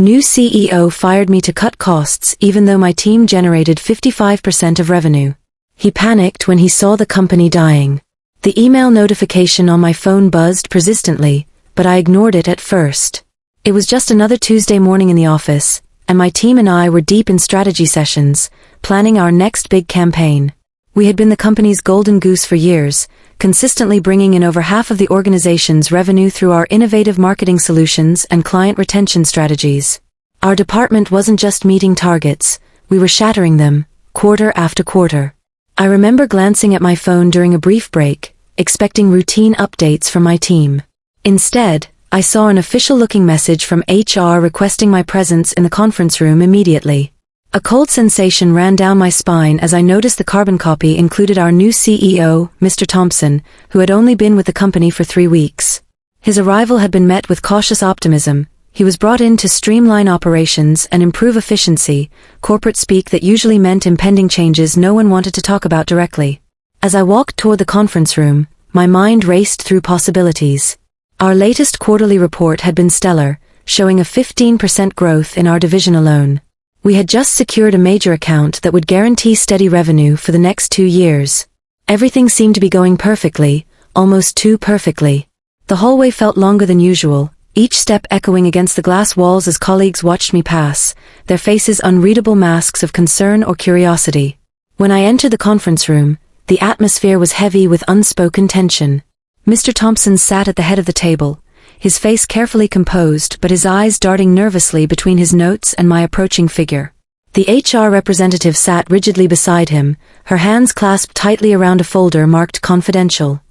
New CEO fired me to cut costs even though my team generated 55% of revenue. He panicked when he saw the company dying. The email notification on my phone buzzed persistently, but I ignored it at first. It was just another Tuesday morning in the office, and my team and I were deep in strategy sessions, planning our next big campaign. We had been the company's golden goose for years, consistently bringing in over half of the organization's revenue through our innovative marketing solutions and client retention strategies. Our department wasn't just meeting targets, we were shattering them, quarter after quarter. I remember glancing at my phone during a brief break, expecting routine updates from my team. Instead, I saw an official-looking message from HR requesting my presence in the conference room immediately. A cold sensation ran down my spine as I noticed the carbon copy included our new CEO, Mr. Thompson, who had only been with the company for 3 weeks. His arrival had been met with cautious optimism. He was brought in to streamline operations and improve efficiency, corporate speak that usually meant impending changes no one wanted to talk about directly. As I walked toward the conference room, my mind raced through possibilities. Our latest quarterly report had been stellar, showing a 15% growth in our division alone. We had just secured a major account that would guarantee steady revenue for the next 2 years. Everything seemed to be going perfectly, almost too perfectly. The hallway felt longer than usual, each step echoing against the glass walls as colleagues watched me pass, their faces unreadable masks of concern or curiosity. When I entered the conference room, the atmosphere was heavy with unspoken tension. Mr. Thompson sat at the head of the table, his face carefully composed but his eyes darting nervously between his notes and my approaching figure. The HR representative sat rigidly beside him, her hands clasped tightly around a folder marked confidential.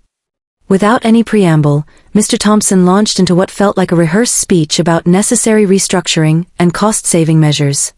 Without any preamble, Mr. Thompson launched into what felt like a rehearsed speech about necessary restructuring and cost-saving measures.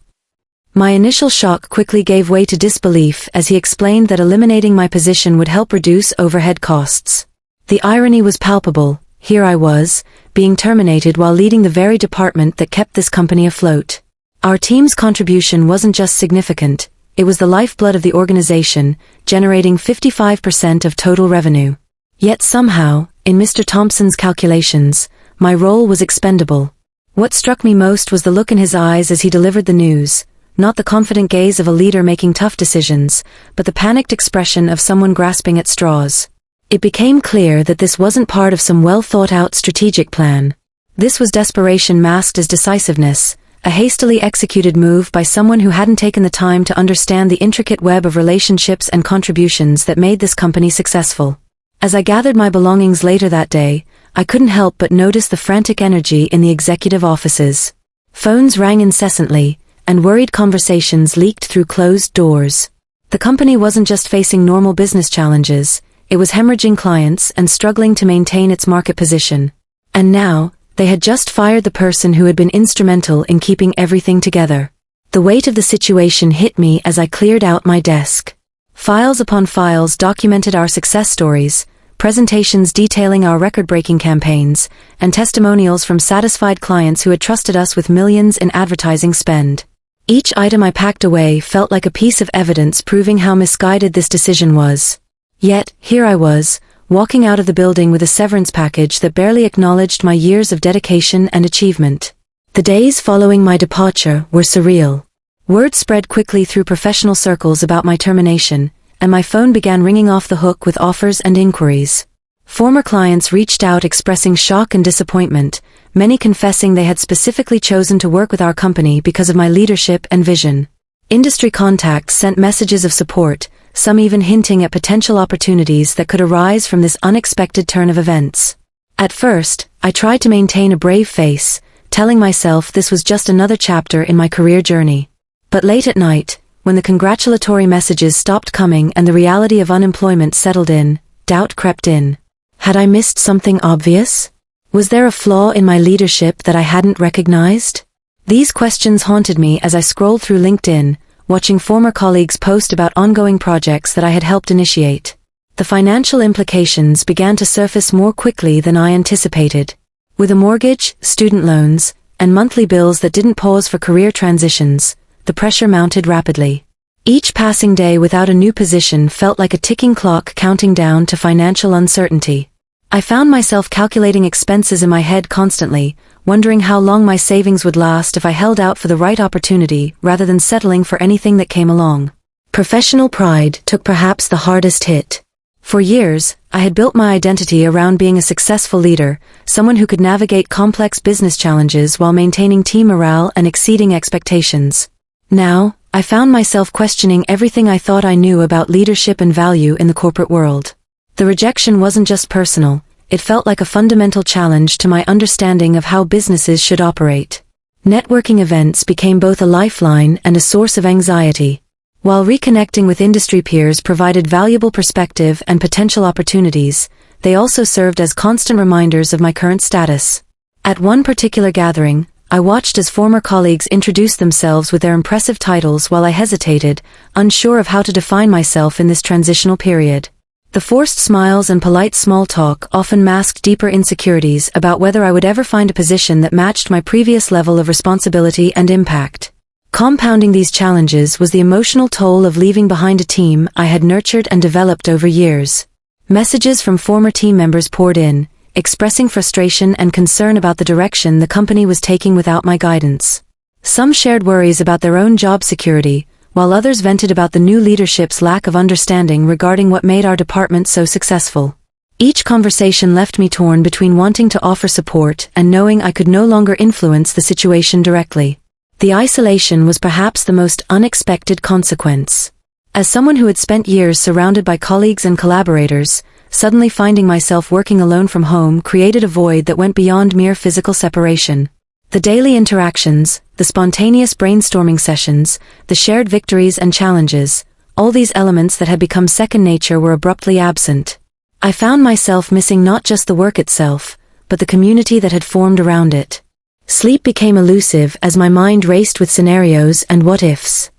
My initial shock quickly gave way to disbelief as he explained that eliminating my position would help reduce overhead costs. The irony was palpable. Here I was, being terminated while leading the very department that kept this company afloat. Our team's contribution wasn't just significant, it was the lifeblood of the organization, generating 55% of total revenue. Yet somehow, in Mr. Thompson's calculations, my role was expendable. What struck me most was the look in his eyes as he delivered the news, not the confident gaze of a leader making tough decisions, but the panicked expression of someone grasping at straws. It became clear that this wasn't part of some well-thought-out strategic plan. This was desperation masked as decisiveness, a hastily executed move by someone who hadn't taken the time to understand the intricate web of relationships and contributions that made this company successful. As I gathered my belongings later that day, I couldn't help but notice the frantic energy in the executive offices. Phones rang incessantly, and worried conversations leaked through closed doors. The company wasn't just facing normal business challenges, it was hemorrhaging clients and struggling to maintain its market position. And now, they had just fired the person who had been instrumental in keeping everything together. The weight of the situation hit me as I cleared out my desk. Files upon files documented our success stories, presentations detailing our record-breaking campaigns, and testimonials from satisfied clients who had trusted us with millions in advertising spend. Each item I packed away felt like a piece of evidence proving how misguided this decision was. Yet, here I was, walking out of the building with a severance package that barely acknowledged my years of dedication and achievement. The days following my departure were surreal. Word spread quickly through professional circles about my termination, and my phone began ringing off the hook with offers and inquiries. Former clients reached out expressing shock and disappointment, many confessing they had specifically chosen to work with our company because of my leadership and vision. Industry contacts sent messages of support, some even hinting at potential opportunities that could arise from this unexpected turn of events. At first, I tried to maintain a brave face, telling myself this was just another chapter in my career journey. But late at night, when the congratulatory messages stopped coming and the reality of unemployment settled in, doubt crept in. Had I missed something obvious? Was there a flaw in my leadership that I hadn't recognized? These questions haunted me as I scrolled through LinkedIn, watching former colleagues post about ongoing projects that I had helped initiate. The financial implications began to surface more quickly than I anticipated. With a mortgage, student loans, and monthly bills that didn't pause for career transitions, the pressure mounted rapidly. Each passing day without a new position felt like a ticking clock counting down to financial uncertainty. I found myself calculating expenses in my head constantly, wondering how long my savings would last if I held out for the right opportunity rather than settling for anything that came along. Professional pride took perhaps the hardest hit. For years, I had built my identity around being a successful leader, someone who could navigate complex business challenges while maintaining team morale and exceeding expectations. Now, I found myself questioning everything I thought I knew about leadership and value in the corporate world. The rejection wasn't just personal, it felt like a fundamental challenge to my understanding of how businesses should operate. Networking events became both a lifeline and a source of anxiety. While reconnecting with industry peers provided valuable perspective and potential opportunities, they also served as constant reminders of my current status. At one particular gathering, I watched as former colleagues introduced themselves with their impressive titles while I hesitated, unsure of how to define myself in this transitional period. The forced smiles and polite small talk often masked deeper insecurities about whether I would ever find a position that matched my previous level of responsibility and impact. Compounding these challenges was the emotional toll of leaving behind a team I had nurtured and developed over years. Messages from former team members poured in, expressing frustration and concern about the direction the company was taking without my guidance. Some shared worries about their own job security, while others vented about the new leadership's lack of understanding regarding what made our department so successful. Each conversation left me torn between wanting to offer support and knowing I could no longer influence the situation directly. The isolation was perhaps the most unexpected consequence. As someone who had spent years surrounded by colleagues and collaborators, suddenly finding myself working alone from home created a void that went beyond mere physical separation. The daily interactions, the spontaneous brainstorming sessions, the shared victories and challenges, all these elements that had become second nature were abruptly absent. I found myself missing not just the work itself, but the community that had formed around it. Sleep became elusive as my mind raced with scenarios and what-ifs.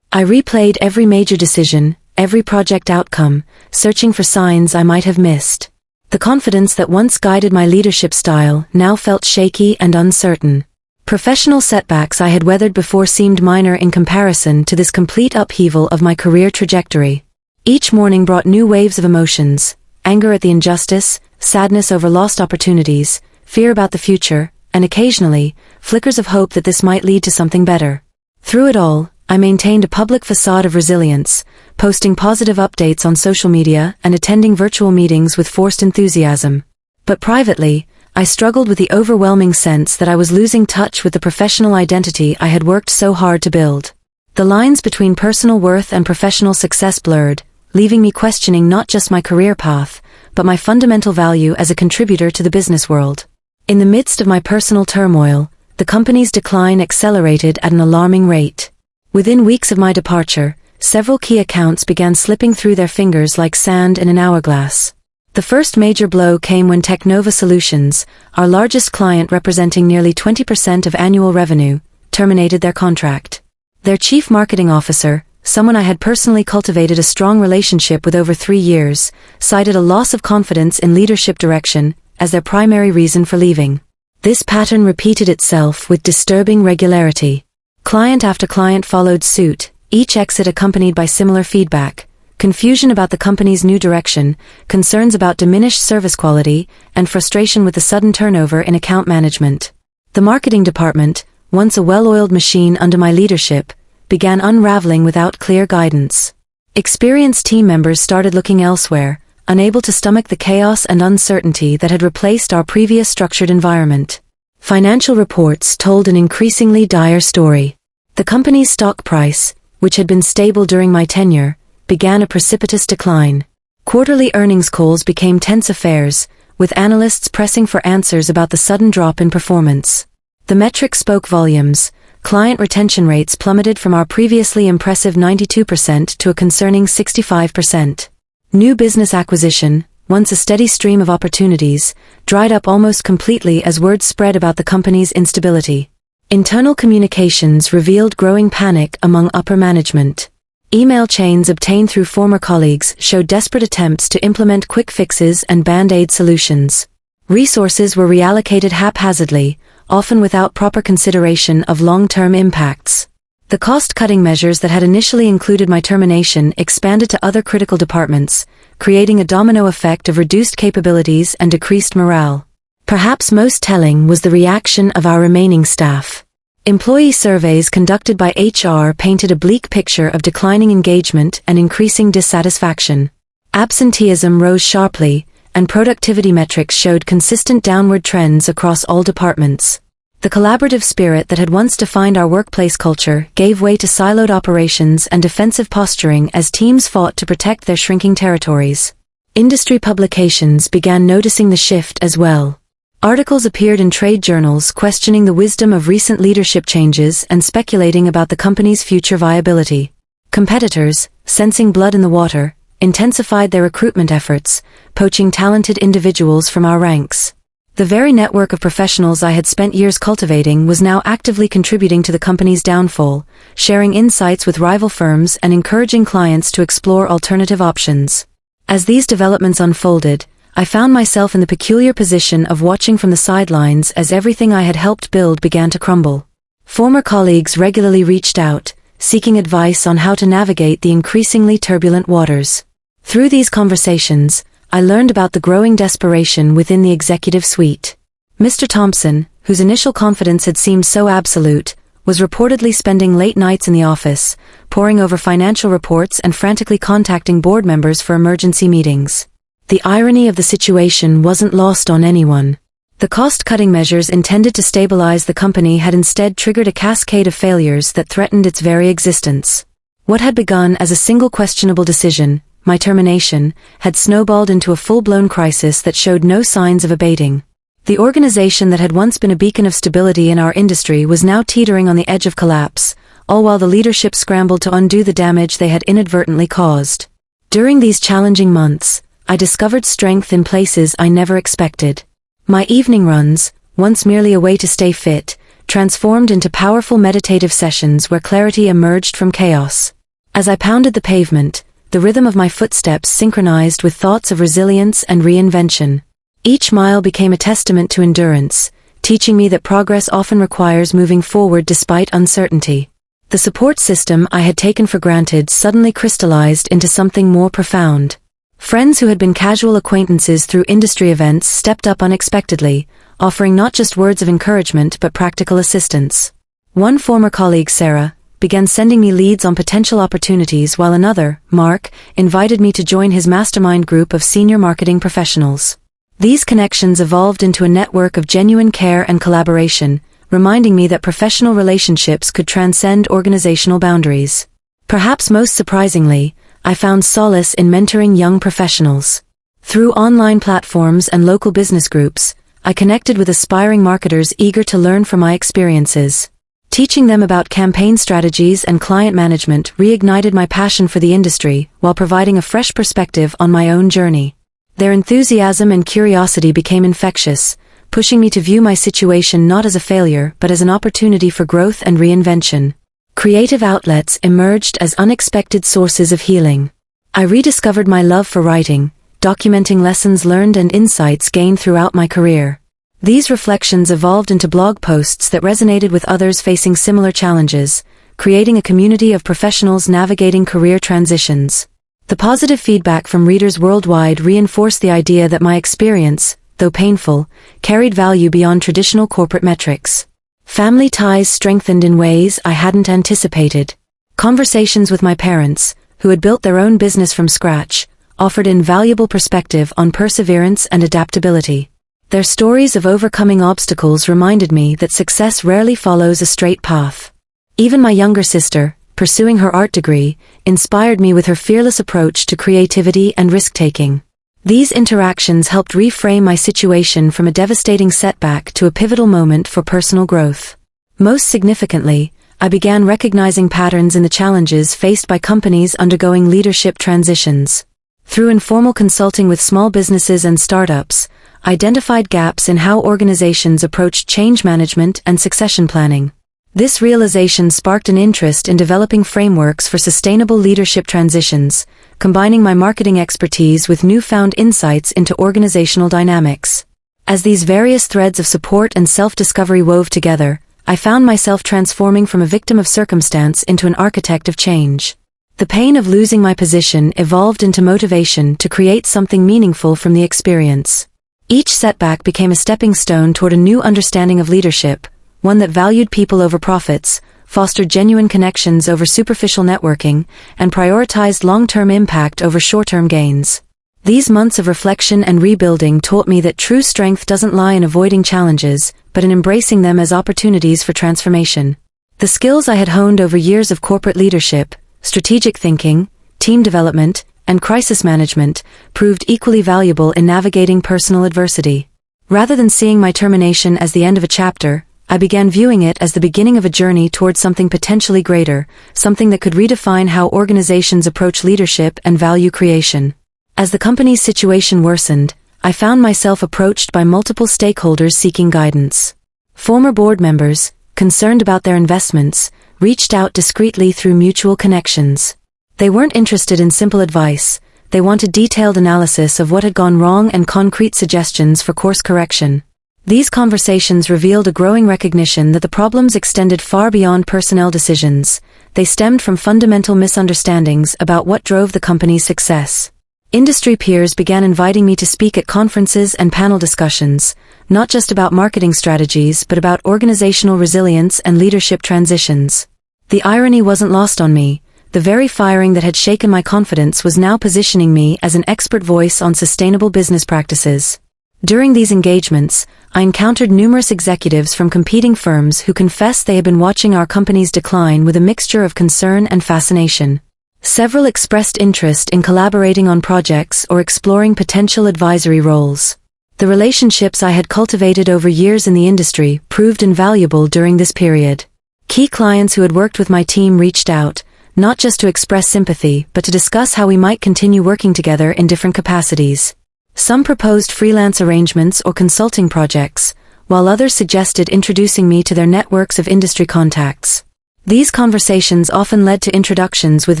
I replayed every major decision, every project outcome, searching for signs I might have missed. The confidence that once guided my leadership style now felt shaky and uncertain. Professional setbacks I had weathered before seemed minor in comparison to this complete upheaval of my career trajectory. Each morning brought new waves of emotions, anger at the injustice, sadness over lost opportunities, fear about the future, and occasionally, flickers of hope that this might lead to something better. Through it all, I maintained a public facade of resilience, posting positive updates on social media and attending virtual meetings with forced enthusiasm. But privately, I struggled with the overwhelming sense that I was losing touch with the professional identity I had worked so hard to build. The lines between personal worth and professional success blurred, leaving me questioning not just my career path, but my fundamental value as a contributor to the business world. In the midst of my personal turmoil, the company's decline accelerated at an alarming rate. Within weeks of my departure, several key accounts began slipping through their fingers like sand in an hourglass. The first major blow came when Technova Solutions, our largest client representing nearly 20% of annual revenue, terminated their contract. Their chief marketing officer, someone I had personally cultivated a strong relationship with over 3 years, cited a loss of confidence in leadership direction as their primary reason for leaving. This pattern repeated itself with disturbing regularity. Client after client followed suit, each exit accompanied by similar feedback, confusion about the company's new direction, concerns about diminished service quality, and frustration with the sudden turnover in account management. The marketing department, once a well-oiled machine under my leadership, began unraveling without clear guidance. Experienced team members started looking elsewhere, unable to stomach the chaos and uncertainty that had replaced our previous structured environment. Financial reports told an increasingly dire story. The company's stock price, which had been stable during my tenure, began a precipitous decline. Quarterly earnings calls became tense affairs, with analysts pressing for answers about the sudden drop in performance. The metrics spoke volumes. Client retention rates plummeted from our previously impressive 92% to a concerning 65%. New business acquisition, once a steady stream of opportunities, dried up almost completely as word spread about the company's instability. Internal communications revealed growing panic among upper management. Email chains obtained through former colleagues showed desperate attempts to implement quick fixes and band-aid solutions. Resources were reallocated haphazardly, often without proper consideration of long-term impacts. The cost-cutting measures that had initially included my termination expanded to other critical departments, creating a domino effect of reduced capabilities and decreased morale. Perhaps most telling was the reaction of our remaining staff. Employee surveys conducted by HR painted a bleak picture of declining engagement and increasing dissatisfaction. Absenteeism rose sharply, and productivity metrics showed consistent downward trends across all departments. The collaborative spirit that had once defined our workplace culture gave way to siloed operations and defensive posturing as teams fought to protect their shrinking territories. Industry publications began noticing the shift as well. Articles appeared in trade journals questioning the wisdom of recent leadership changes and speculating about the company's future viability. Competitors, sensing blood in the water, intensified their recruitment efforts, poaching talented individuals from our ranks. The very network of professionals I had spent years cultivating was now actively contributing to the company's downfall, sharing insights with rival firms and encouraging clients to explore alternative options. As these developments unfolded, I found myself in the peculiar position of watching from the sidelines as everything I had helped build began to crumble. Former colleagues regularly reached out, seeking advice on how to navigate the increasingly turbulent waters. Through these conversations, I learned about the growing desperation within the executive suite. Mr. Thompson, whose initial confidence had seemed so absolute, was reportedly spending late nights in the office, poring over financial reports and frantically contacting board members for emergency meetings. The irony of the situation wasn't lost on anyone. The cost-cutting measures intended to stabilize the company had instead triggered a cascade of failures that threatened its very existence. What had begun as a single questionable decision, my termination, had snowballed into a full-blown crisis that showed no signs of abating. The organization that had once been a beacon of stability in our industry was now teetering on the edge of collapse, all while the leadership scrambled to undo the damage they had inadvertently caused. During these challenging months, I discovered strength in places I never expected. My evening runs, once merely a way to stay fit, transformed into powerful meditative sessions where clarity emerged from chaos. As I pounded the pavement, the rhythm of my footsteps synchronized with thoughts of resilience and reinvention. Each mile became a testament to endurance, teaching me that progress often requires moving forward despite uncertainty. The support system I had taken for granted suddenly crystallized into something more profound. Friends who had been casual acquaintances through industry events stepped up unexpectedly, offering not just words of encouragement but practical assistance. One former colleague, Sarah, began sending me leads on potential opportunities, while another, Mark, invited me to join his mastermind group of senior marketing professionals. These connections evolved into a network of genuine care and collaboration, reminding me that professional relationships could transcend organizational boundaries. Perhaps most surprisingly, I found solace in mentoring young professionals. Through online platforms and local business groups, I connected with aspiring marketers eager to learn from my experiences. Teaching them about campaign strategies and client management reignited my passion for the industry while providing a fresh perspective on my own journey. Their enthusiasm and curiosity became infectious, pushing me to view my situation not as a failure but as an opportunity for growth and reinvention. Creative outlets emerged as unexpected sources of healing. I rediscovered my love for writing, documenting lessons learned and insights gained throughout my career. These reflections evolved into blog posts that resonated with others facing similar challenges, creating a community of professionals navigating career transitions. The positive feedback from readers worldwide reinforced the idea that my experience, though painful, carried value beyond traditional corporate metrics. Family ties strengthened in ways I hadn't anticipated. Conversations with my parents, who had built their own business from scratch, offered invaluable perspective on perseverance and adaptability. Their stories of overcoming obstacles reminded me that success rarely follows a straight path. Even my younger sister, pursuing her art degree, inspired me with her fearless approach to creativity and risk-taking. These interactions helped reframe my situation from a devastating setback to a pivotal moment for personal growth. Most significantly, I began recognizing patterns in the challenges faced by companies undergoing leadership transitions. Through informal consulting with small businesses and startups, I identified gaps in how organizations approached change management and succession planning. This realization sparked an interest in developing frameworks for sustainable leadership transitions, combining my marketing expertise with newfound insights into organizational dynamics. As these various threads of support and self-discovery wove together, I found myself transforming from a victim of circumstance into an architect of change. The pain of losing my position evolved into motivation to create something meaningful from the experience. Each setback became a stepping stone toward a new understanding of leadership, one that valued people over profits, fostered genuine connections over superficial networking, and prioritized long-term impact over short-term gains. These months of reflection and rebuilding taught me that true strength doesn't lie in avoiding challenges, but in embracing them as opportunities for transformation. The skills I had honed over years of corporate leadership, strategic thinking, team development, and crisis management proved equally valuable in navigating personal adversity. Rather than seeing my termination as the end of a chapter, I began viewing it as the beginning of a journey towards something potentially greater, something that could redefine how organizations approach leadership and value creation. As the company's situation worsened, I found myself approached by multiple stakeholders seeking guidance. Former board members, concerned about their investments, reached out discreetly through mutual connections. They weren't interested in simple advice, they wanted detailed analysis of what had gone wrong and concrete suggestions for course correction. These conversations revealed a growing recognition that the problems extended far beyond personnel decisions. They stemmed from fundamental misunderstandings about what drove the company's success. Industry peers began inviting me to speak at conferences and panel discussions, not just about marketing strategies but about organizational resilience and leadership transitions. The irony wasn't lost on me. The very firing that had shaken my confidence was now positioning me as an expert voice on sustainable business practices. During these engagements, I encountered numerous executives from competing firms who confessed they had been watching our company's decline with a mixture of concern and fascination. Several expressed interest in collaborating on projects or exploring potential advisory roles. The relationships I had cultivated over years in the industry proved invaluable during this period. Key clients who had worked with my team reached out, not just to express sympathy but to discuss how we might continue working together in different capacities. Some proposed freelance arrangements or consulting projects, while others suggested introducing me to their networks of industry contacts. These conversations often led to introductions with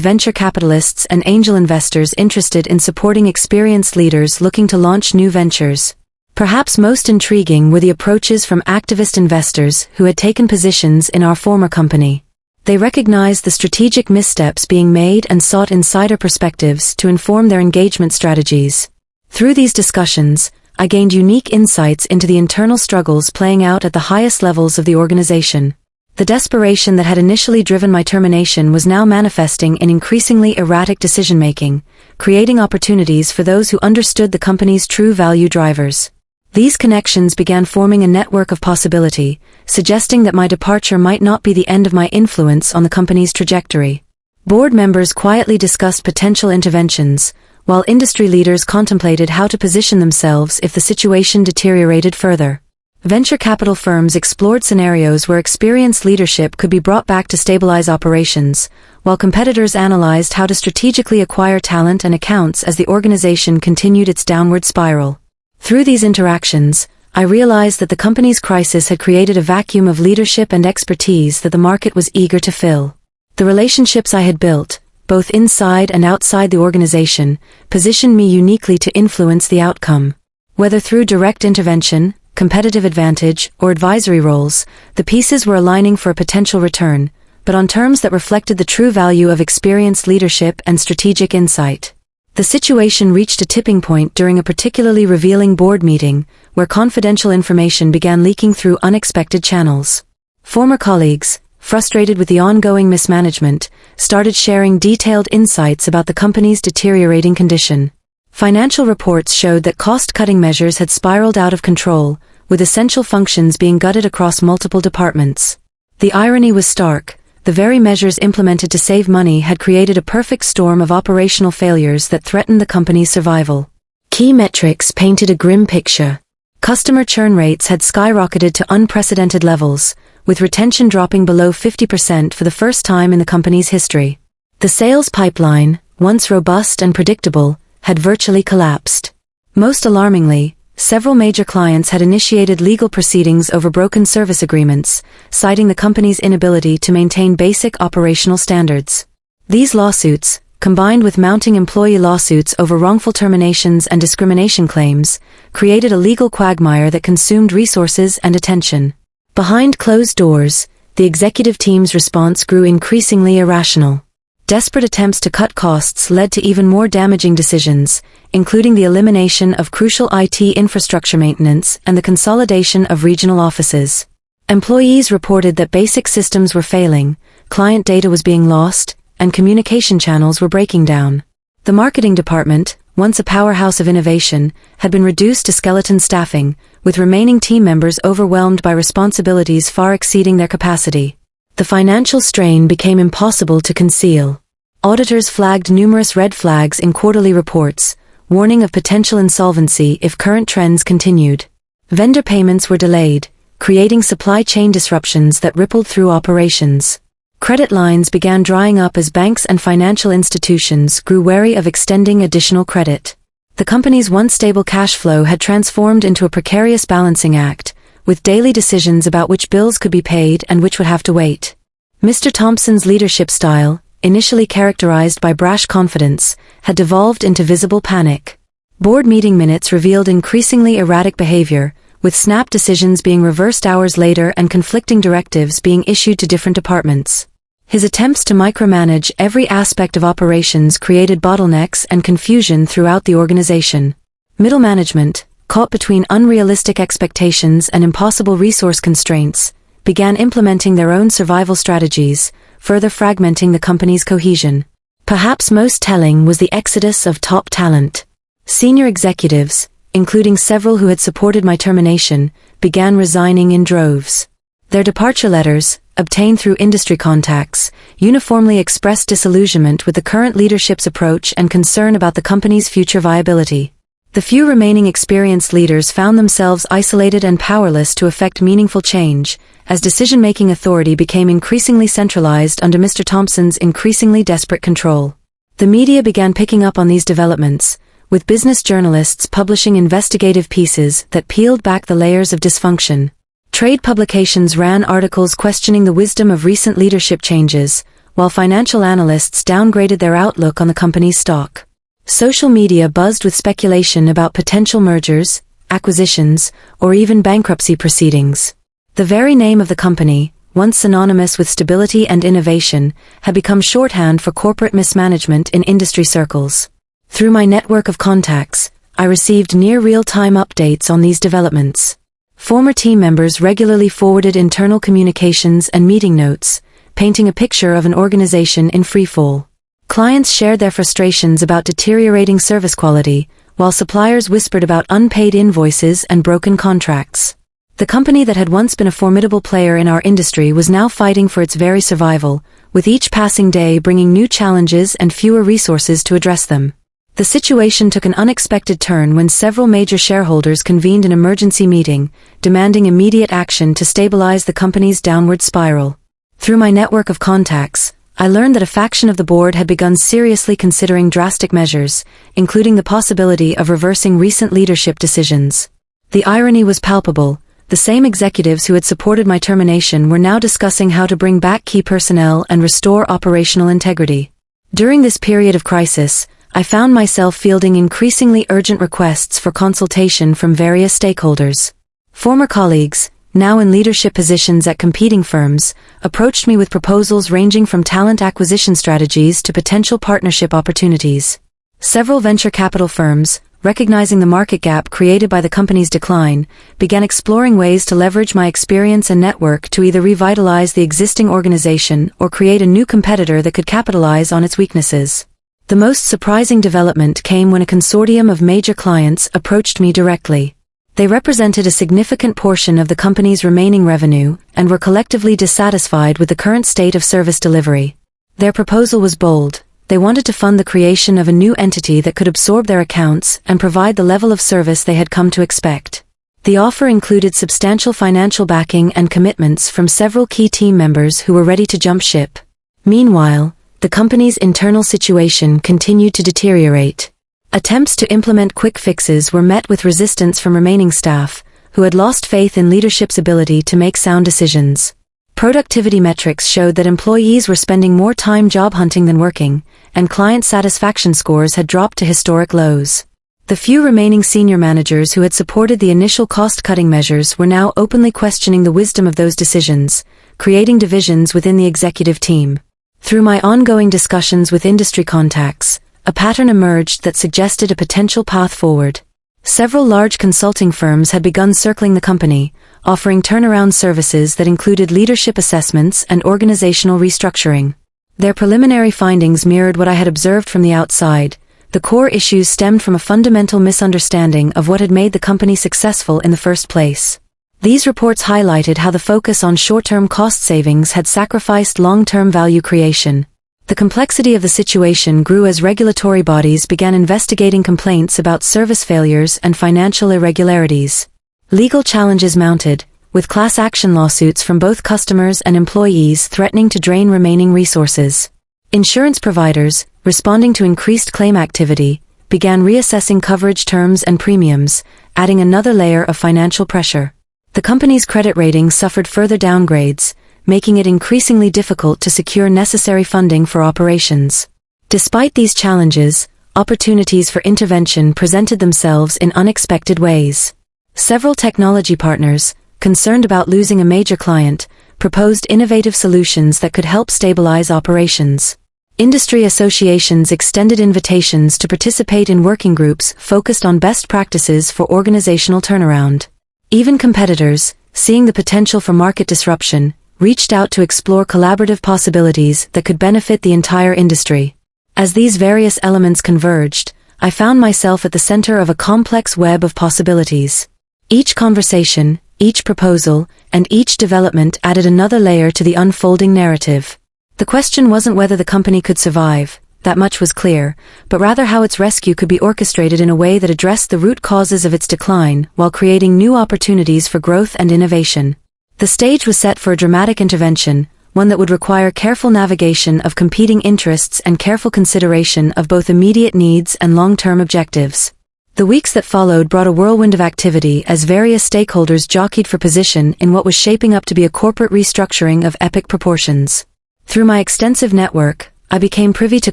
venture capitalists and angel investors interested in supporting experienced leaders looking to launch new ventures. Perhaps most intriguing were the approaches from activist investors who had taken positions in our former company. They recognized the strategic missteps being made and sought insider perspectives to inform their engagement strategies. Through these discussions, I gained unique insights into the internal struggles playing out at the highest levels of the organization. The desperation that had initially driven my termination was now manifesting in increasingly erratic decision-making, creating opportunities for those who understood the company's true value drivers. These connections began forming a network of possibility, suggesting that my departure might not be the end of my influence on the company's trajectory. Board members quietly discussed potential interventions, while industry leaders contemplated how to position themselves if the situation deteriorated further. Venture capital firms explored scenarios where experienced leadership could be brought back to stabilize operations, while competitors analyzed how to strategically acquire talent and accounts as the organization continued its downward spiral. Through these interactions, I realized that the company's crisis had created a vacuum of leadership and expertise that the market was eager to fill. The relationships I had built, both inside and outside the organization, positioned me uniquely to influence the outcome. Whether through direct intervention, competitive advantage, or advisory roles, the pieces were aligning for a potential return, but on terms that reflected the true value of experienced leadership and strategic insight. The situation reached a tipping point during a particularly revealing board meeting, where confidential information began leaking through unexpected channels. Former colleagues, frustrated with the ongoing mismanagement, started sharing detailed insights about the company's deteriorating condition. Financial reports showed that cost-cutting measures had spiraled out of control, with essential functions being gutted across multiple departments. The irony was stark. The very measures implemented to save money had created a perfect storm of operational failures that threatened the company's survival. Key metrics painted a grim picture. Customer churn rates had skyrocketed to unprecedented levels, with retention dropping below 50% for the first time in the company's history. The sales pipeline, once robust and predictable, had virtually collapsed. Most alarmingly, several major clients had initiated legal proceedings over broken service agreements, citing the company's inability to maintain basic operational standards. These lawsuits, combined with mounting employee lawsuits over wrongful terminations and discrimination claims, created a legal quagmire that consumed resources and attention. Behind closed doors, the executive team's response grew increasingly irrational. Desperate attempts to cut costs led to even more damaging decisions, including the elimination of crucial IT infrastructure maintenance and the consolidation of regional offices. Employees reported that basic systems were failing, client data was being lost, and communication channels were breaking down. The marketing department, once a powerhouse of innovation, had been reduced to skeleton staffing, with remaining team members overwhelmed by responsibilities far exceeding their capacity. The financial strain became impossible to conceal. Auditors flagged numerous red flags in quarterly reports, warning of potential insolvency if current trends continued. Vendor payments were delayed, creating supply chain disruptions that rippled through operations. Credit lines began drying up as banks and financial institutions grew wary of extending additional credit. The company's once stable cash flow had transformed into a precarious balancing act, with daily decisions about which bills could be paid and which would have to wait. Mr. Thompson's leadership style, initially characterized by brash confidence, had devolved into visible panic. Board meeting minutes revealed increasingly erratic behavior, with snap decisions being reversed hours later and conflicting directives being issued to different departments. His attempts to micromanage every aspect of operations created bottlenecks and confusion throughout the organization. Middle management, caught between unrealistic expectations and impossible resource constraints, began implementing their own survival strategies, further fragmenting the company's cohesion. Perhaps most telling was the exodus of top talent. Senior executives, including several who had supported my termination, began resigning in droves. Their departure letters, obtained through industry contacts, uniformly expressed disillusionment with the current leadership's approach and concern about the company's future viability. The few remaining experienced leaders found themselves isolated and powerless to effect meaningful change, as decision-making authority became increasingly centralized under Mr. Thompson's increasingly desperate control. The media began picking up on these developments, with business journalists publishing investigative pieces that peeled back the layers of dysfunction. Trade publications ran articles questioning the wisdom of recent leadership changes, while financial analysts downgraded their outlook on the company's stock. Social media buzzed with speculation about potential mergers, acquisitions, or even bankruptcy proceedings. The very name of the company, once synonymous with stability and innovation, had become shorthand for corporate mismanagement in industry circles. Through my network of contacts, I received near real-time updates on these developments. Former team members regularly forwarded internal communications and meeting notes, painting a picture of an organization in freefall. Clients shared their frustrations about deteriorating service quality, while suppliers whispered about unpaid invoices and broken contracts. The company that had once been a formidable player in our industry was now fighting for its very survival, with each passing day bringing new challenges and fewer resources to address them. The situation took an unexpected turn when several major shareholders convened an emergency meeting, demanding immediate action to stabilize the company's downward spiral. Through my network of contacts, I learned that a faction of the board had begun seriously considering drastic measures, including the possibility of reversing recent leadership decisions. The irony was palpable. The same executives who had supported my termination were now discussing how to bring back key personnel and restore operational integrity. During this period of crisis, I found myself fielding increasingly urgent requests for consultation from various stakeholders. Former colleagues, now in leadership positions at competing firms, approached me with proposals ranging from talent acquisition strategies to potential partnership opportunities. Several venture capital firms, recognizing the market gap created by the company's decline, began exploring ways to leverage my experience and network to either revitalize the existing organization or create a new competitor that could capitalize on its weaknesses. The most surprising development came when a consortium of major clients approached me directly. They represented a significant portion of the company's remaining revenue and were collectively dissatisfied with the current state of service delivery. Their proposal was bold. They wanted to fund the creation of a new entity that could absorb their accounts and provide the level of service they had come to expect. The offer included substantial financial backing and commitments from several key team members who were ready to jump ship. Meanwhile, the company's internal situation continued to deteriorate. Attempts to implement quick fixes were met with resistance from remaining staff, who had lost faith in leadership's ability to make sound decisions. Productivity metrics showed that employees were spending more time job hunting than working, and client satisfaction scores had dropped to historic lows. The few remaining senior managers who had supported the initial cost-cutting measures were now openly questioning the wisdom of those decisions, creating divisions within the executive team. Through my ongoing discussions with industry contacts, a pattern emerged that suggested a potential path forward. Several large consulting firms had begun circling the company, offering turnaround services that included leadership assessments and organizational restructuring. Their preliminary findings mirrored what I had observed from the outside. The core issues stemmed from a fundamental misunderstanding of what had made the company successful in the first place. These reports highlighted how the focus on short-term cost savings had sacrificed long-term value creation. The complexity of the situation grew as regulatory bodies began investigating complaints about service failures and financial irregularities. Legal challenges mounted, with class action lawsuits from both customers and employees threatening to drain remaining resources. Insurance providers, responding to increased claim activity, began reassessing coverage terms and premiums, adding another layer of financial pressure. The company's credit rating suffered further downgrades, making it increasingly difficult to secure necessary funding for operations. Despite these challenges, opportunities for intervention presented themselves in unexpected ways. Several technology partners, concerned about losing a major client, proposed innovative solutions that could help stabilize operations. Industry associations extended invitations to participate in working groups focused on best practices for organizational turnaround. Even competitors, seeing the potential for market disruption, reached out to explore collaborative possibilities that could benefit the entire industry. As these various elements converged, I found myself at the center of a complex web of possibilities. Each conversation, each proposal, and each development added another layer to the unfolding narrative. The question wasn't whether the company could survive, that much was clear, but rather how its rescue could be orchestrated in a way that addressed the root causes of its decline while creating new opportunities for growth and innovation. The stage was set for a dramatic intervention, one that would require careful navigation of competing interests and careful consideration of both immediate needs and long-term objectives. The weeks that followed brought a whirlwind of activity as various stakeholders jockeyed for position in what was shaping up to be a corporate restructuring of epic proportions. Through my extensive network, I became privy to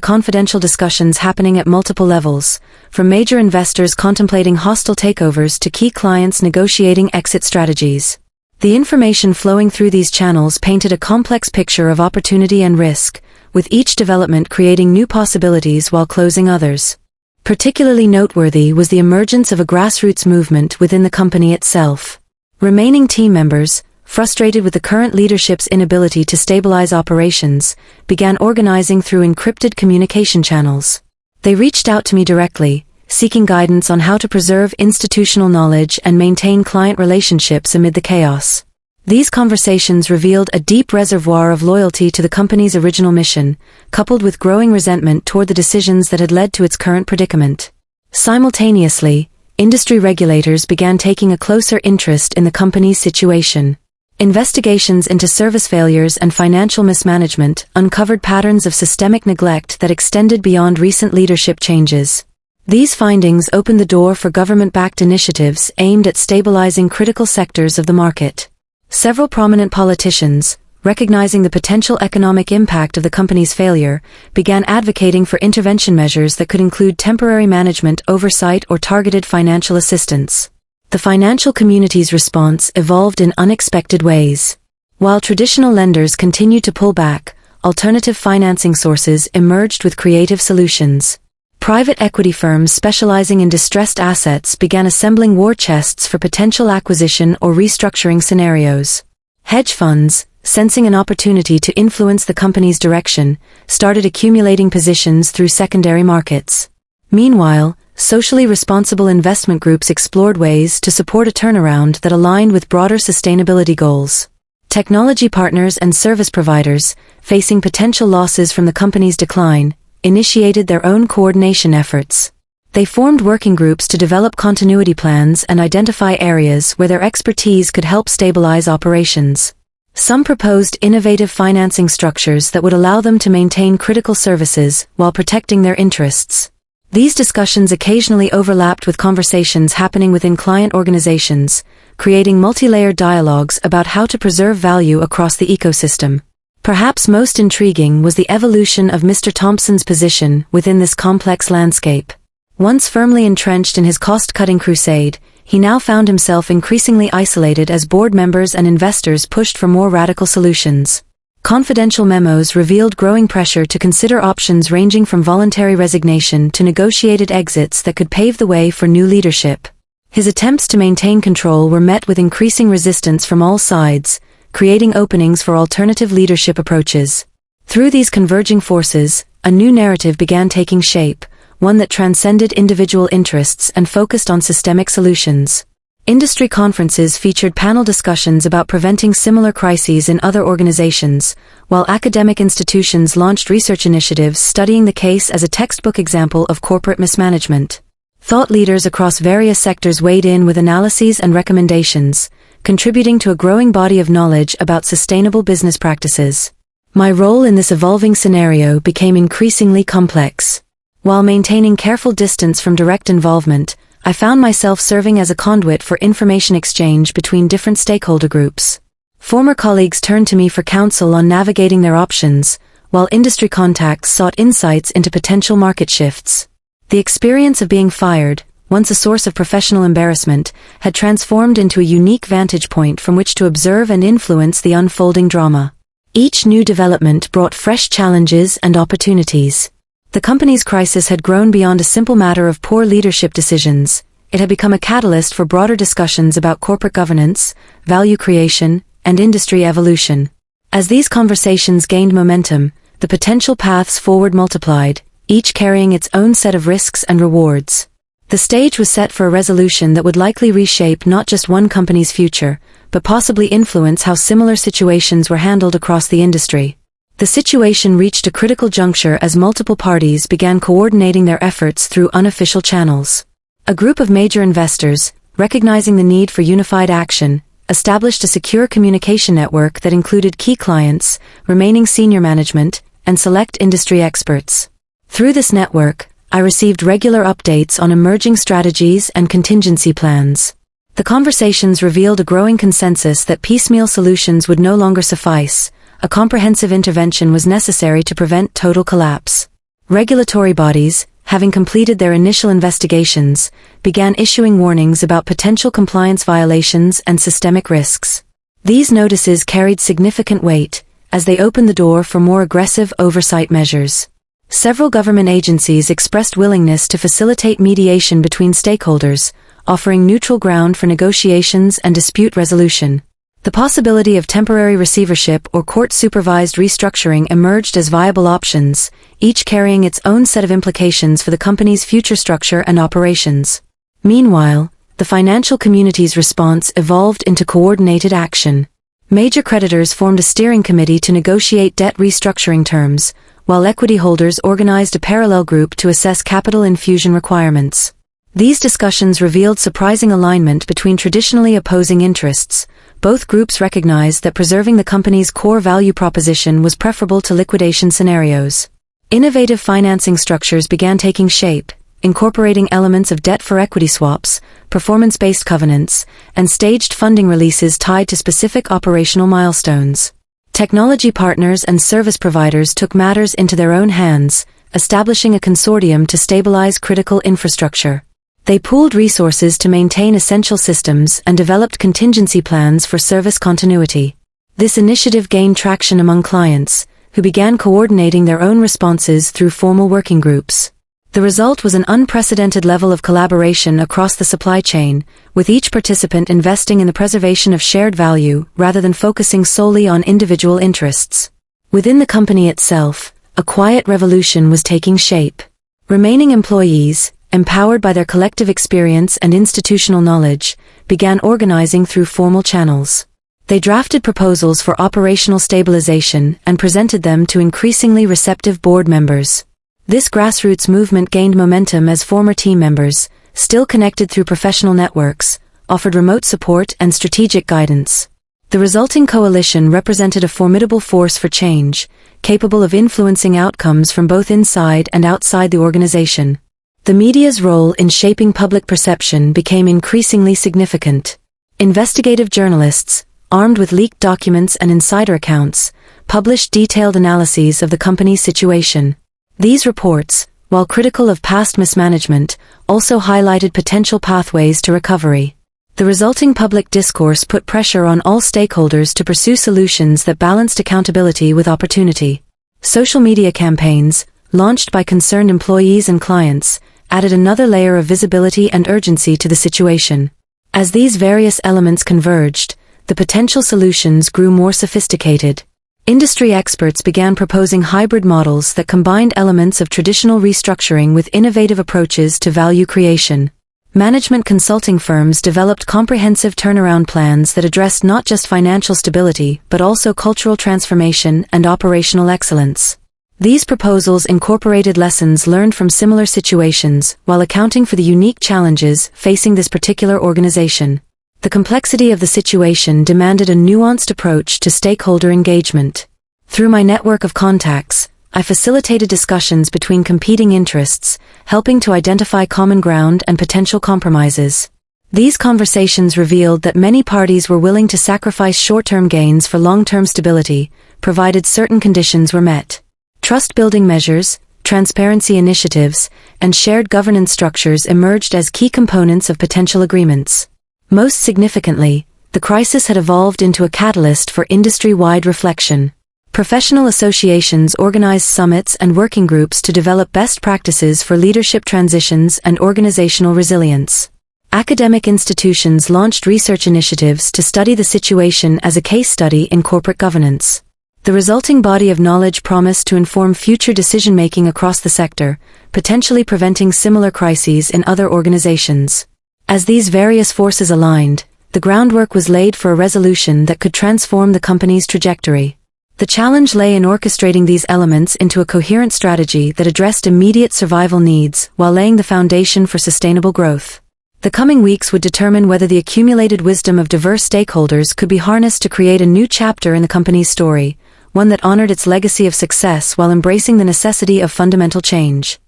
confidential discussions happening at multiple levels, from major investors contemplating hostile takeovers to key clients negotiating exit strategies. The information flowing through these channels painted a complex picture of opportunity and risk, with each development creating new possibilities while closing others. Particularly noteworthy was the emergence of a grassroots movement within the company itself. Remaining team members, frustrated with the current leadership's inability to stabilize operations, began organizing through encrypted communication channels. They reached out to me directly, seeking guidance on how to preserve institutional knowledge and maintain client relationships amid the chaos. These conversations revealed a deep reservoir of loyalty to the company's original mission, coupled with growing resentment toward the decisions that had led to its current predicament. Simultaneously, industry regulators began taking a closer interest in the company's situation. Investigations into service failures and financial mismanagement uncovered patterns of systemic neglect that extended beyond recent leadership changes. These findings opened the door for government-backed initiatives aimed at stabilizing critical sectors of the market. Several prominent politicians, recognizing the potential economic impact of the company's failure, began advocating for intervention measures that could include temporary management oversight or targeted financial assistance. The financial community's response evolved in unexpected ways. While traditional lenders continued to pull back, alternative financing sources emerged with creative solutions. Private equity firms specializing in distressed assets began assembling war chests for potential acquisition or restructuring scenarios. Hedge funds, sensing an opportunity to influence the company's direction, started accumulating positions through secondary markets. Meanwhile, socially responsible investment groups explored ways to support a turnaround that aligned with broader sustainability goals. Technology partners and service providers, facing potential losses from the company's decline, initiated their own coordination efforts. They formed working groups to develop continuity plans and identify areas where their expertise could help stabilize operations. Some proposed innovative financing structures that would allow them to maintain critical services while protecting their interests. These discussions occasionally overlapped with conversations happening within client organizations, creating multi-layered dialogues about how to preserve value across the ecosystem. Perhaps most intriguing was the evolution of Mr. Thompson's position within this complex landscape. Once firmly entrenched in his cost-cutting crusade, he now found himself increasingly isolated as board members and investors pushed for more radical solutions. Confidential memos revealed growing pressure to consider options ranging from voluntary resignation to negotiated exits that could pave the way for new leadership. His attempts to maintain control were met with increasing resistance from all sides, creating openings for alternative leadership approaches. Through these converging forces, a new narrative began taking shape, one that transcended individual interests and focused on systemic solutions. Industry conferences featured panel discussions about preventing similar crises in other organizations, while academic institutions launched research initiatives studying the case as a textbook example of corporate mismanagement. Thought leaders across various sectors weighed in with analyses and recommendations, contributing to a growing body of knowledge about sustainable business practices. My role in this evolving scenario became increasingly complex. While maintaining careful distance from direct involvement, I found myself serving as a conduit for information exchange between different stakeholder groups. Former colleagues turned to me for counsel on navigating their options, while industry contacts sought insights into potential market shifts. The experience of being fired, once a source of professional embarrassment, had transformed into a unique vantage point from which to observe and influence the unfolding drama. Each new development brought fresh challenges and opportunities. The company's crisis had grown beyond a simple matter of poor leadership decisions. It had become a catalyst for broader discussions about corporate governance, value creation, and industry evolution. As these conversations gained momentum, the potential paths forward multiplied, each carrying its own set of risks and rewards. The stage was set for a resolution that would likely reshape not just one company's future, but possibly influence how similar situations were handled across the industry. The situation reached a critical juncture as multiple parties began coordinating their efforts through unofficial channels. A group of major investors, recognizing the need for unified action, established a secure communication network that included key clients, remaining senior management, and select industry experts. Through this network, I received regular updates on emerging strategies and contingency plans. The conversations revealed a growing consensus that piecemeal solutions would no longer suffice. A comprehensive intervention was necessary to prevent total collapse. Regulatory bodies, having completed their initial investigations, began issuing warnings about potential compliance violations and systemic risks. These notices carried significant weight, as they opened the door for more aggressive oversight measures. Several government agencies expressed willingness to facilitate mediation between stakeholders, offering neutral ground for negotiations and dispute resolution. The possibility of temporary receivership or court-supervised restructuring emerged as viable options, each carrying its own set of implications for the company's future structure and operations. Meanwhile, the financial community's response evolved into coordinated action. Major creditors formed a steering committee to negotiate debt restructuring terms, while equity holders organized a parallel group to assess capital infusion requirements. These discussions revealed surprising alignment between traditionally opposing interests. Both groups recognized that preserving the company's core value proposition was preferable to liquidation scenarios. Innovative financing structures began taking shape, incorporating elements of debt-for-equity swaps, performance-based covenants, and staged funding releases tied to specific operational milestones. Technology partners and service providers took matters into their own hands, establishing a consortium to stabilize critical infrastructure. They pooled resources to maintain essential systems and developed contingency plans for service continuity. This initiative gained traction among clients, who began coordinating their own responses through formal working groups. The result was an unprecedented level of collaboration across the supply chain, with each participant investing in the preservation of shared value rather than focusing solely on individual interests. Within the company itself, a quiet revolution was taking shape. Remaining employees, empowered by their collective experience and institutional knowledge, began organizing through formal channels. They drafted proposals for operational stabilization and presented them to increasingly receptive board members. This grassroots movement gained momentum as former team members, still connected through professional networks, offered remote support and strategic guidance. The resulting coalition represented a formidable force for change, capable of influencing outcomes from both inside and outside the organization. The media's role in shaping public perception became increasingly significant. Investigative journalists, armed with leaked documents and insider accounts, published detailed analyses of the company's situation. These reports, while critical of past mismanagement, also highlighted potential pathways to recovery. The resulting public discourse put pressure on all stakeholders to pursue solutions that balanced accountability with opportunity. Social media campaigns, launched by concerned employees and clients, added another layer of visibility and urgency to the situation. As these various elements converged, the potential solutions grew more sophisticated. Industry experts began proposing hybrid models that combined elements of traditional restructuring with innovative approaches to value creation. Management consulting firms developed comprehensive turnaround plans that addressed not just financial stability but also cultural transformation and operational excellence. These proposals incorporated lessons learned from similar situations while accounting for the unique challenges facing this particular organization. The complexity of the situation demanded a nuanced approach to stakeholder engagement. Through my network of contacts, I facilitated discussions between competing interests, helping to identify common ground and potential compromises. These conversations revealed that many parties were willing to sacrifice short-term gains for long-term stability, provided certain conditions were met. Trust-building measures, transparency initiatives, and shared governance structures emerged as key components of potential agreements. Most significantly, the crisis had evolved into a catalyst for industry-wide reflection. Professional associations organized summits and working groups to develop best practices for leadership transitions and organizational resilience. Academic institutions launched research initiatives to study the situation as a case study in corporate governance. The resulting body of knowledge promised to inform future decision-making across the sector, potentially preventing similar crises in other organizations. As these various forces aligned, the groundwork was laid for a resolution that could transform the company's trajectory. The challenge lay in orchestrating these elements into a coherent strategy that addressed immediate survival needs while laying the foundation for sustainable growth. The coming weeks would determine whether the accumulated wisdom of diverse stakeholders could be harnessed to create a new chapter in the company's story, one that honored its legacy of success while embracing the necessity of fundamental change.